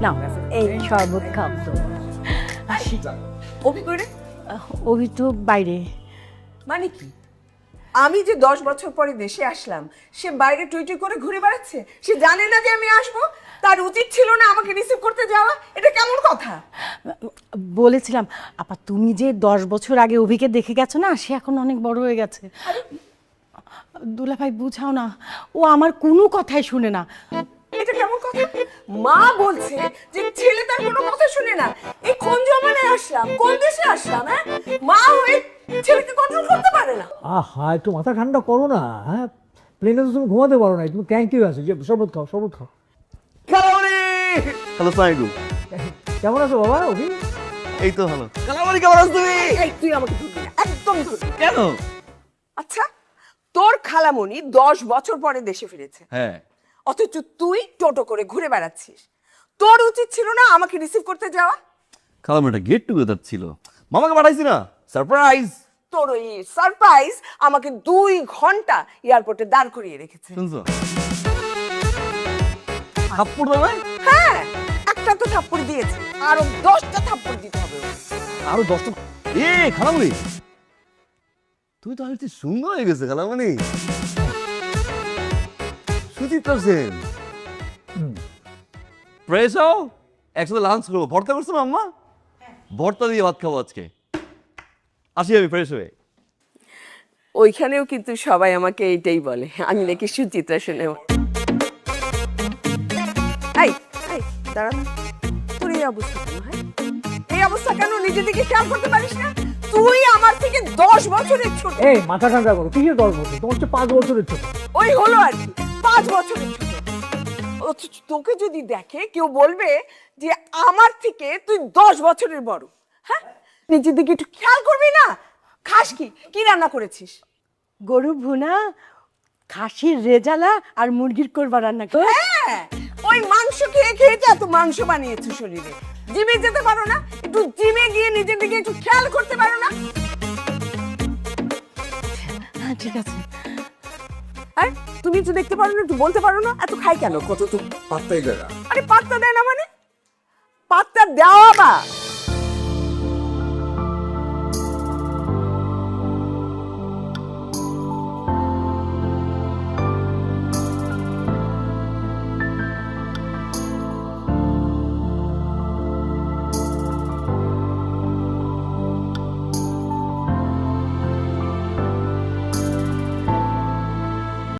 না এই শরবত খাও তো। আসি। অভি করে অভি তো বাইরে। মানে কি? আমি যে 10 বছর পরে দেশে আসলাম, সে বাইরে টুইটুই করে ঘুরে বেড়াচ্ছে? সে জানে না যে আমি আসবো? তার উচিত ছিল না আমাকে রিসিভ করতে যাওয়া? এটা কেমন কথা? বলেছিলাম আপা, তুমি যে 10 বছর আগে অভিকে দেখে গেছো না, সে এখন অনেক বড় হয়ে গেছে। দুলাভাই বুঝাও না, ও আমার কোনো কথাই শুনে না। এটা কেমন কথা? মা বলছে যে ছেলে তার কোনো কথা শুনে না। এই কোন জমানায় আসলাম, কোন দেশে আসলাম? হ্যাঁ, মা হয়ে ছেলেকে কন্ট্রোল করতে পারে না। আহা, একটু মাথা ঠান্ডা করো না। হ্যাঁ, প্লেনে তো তুমি ঘুমাতে পারো না, তুমি ক্যাঙ্কি আছে। যে শরবত খাও, শরবত খাও। হ্যালো সাইডু, কেমন আছো বাবা? অভি এই তো ভালো। কালামারি কেমন আছো তুমি? এই তুই আমাকে ধরবি না, একদম ধরবি না। কেন? আচ্ছা, তোর খালামণি 10 বছর পরে দেশে ফিরেছে, হ্যাঁ, অথচ তুই টোটো করে ঘুরে বেড়াচ্ছিস। তোর উচিত ছিল না আমাকে রিসিভ করতে যাওয়া? খালামারিটা গেট টুগেদার ছিল, মামাকে পাঠাইছি না, সারপ্রাইজ। তোর ওই সারপ্রাইজ আমাকে 2 ঘন্টা এয়ারপোর্টে দাঁড় করিয়ে রেখেছে। শুনছো? থাপ্পড় দাও না? হ্যাঁ, একটা তো থাপ্পড় দিয়েছে, আরো 10টা থাপ্পড় দিতে হবে ওকে। আরো 10টা। এ খালামারি, তুমি তো আসলে সুন্দর হয়ে গেছে খালামারি। সুচিত্রা সেন, ফ্রেশ হও, একসাথে লাঞ্চ করবো। ভর্তা করছো না আম্মা? ভর্তা দিয়ে ভাত খাবো আজকে। আসি আমি ফ্রেশ হয়ে। ওইখানেও কিন্তু সবাই আমাকে এইটাই বলে, আমি নাকি সুচিত্রা সেনের মতো। এই এই দাঁড়া, তোর এই অবস্থা কেন? হ্যাঁ, এই অবস্থা কেন? নিজের দিকে খেয়াল করতে পারিস না? তুই আমার থেকে 10 বছরের ছোট। এই মাথা ঠান্ডা করো। কিসের 10 বছর? তোমার হচ্ছে 5 বছরের ছোট। ওই হলো আর কি, 5 বছরের ছোট। অথচ তোকে যদি দেখে কেউ বলবে যে আমার থেকে তুই 10 বছরের বড়। হ্যাঁ, নিজের দিকে একটু খেয়াল করবি না? খাস কি? কি রান্না করেছিস? গরু ভুনা, খাসির রেজালা আর মুরগির কোরমা রান্না করে। হ্যাঁ, ওই মাংস খেয়ে খেয়ে যে এত মাংস বানিয়েছো শরীরে। জিমে যেতে পারো না? একটু জিমে গিয়ে নিজের দিকে একটু খেয়াল করতে পারো না? হ্যাঁ ঠিক আছে। আর তুমি একটু দেখতে পারো না, একটু বলতে পারো না? এত খাই কেন? কত তো পাত্তাই দেয় না। আরে পাত্তা দেয় না মানে? পাত্তা দেওয়া বা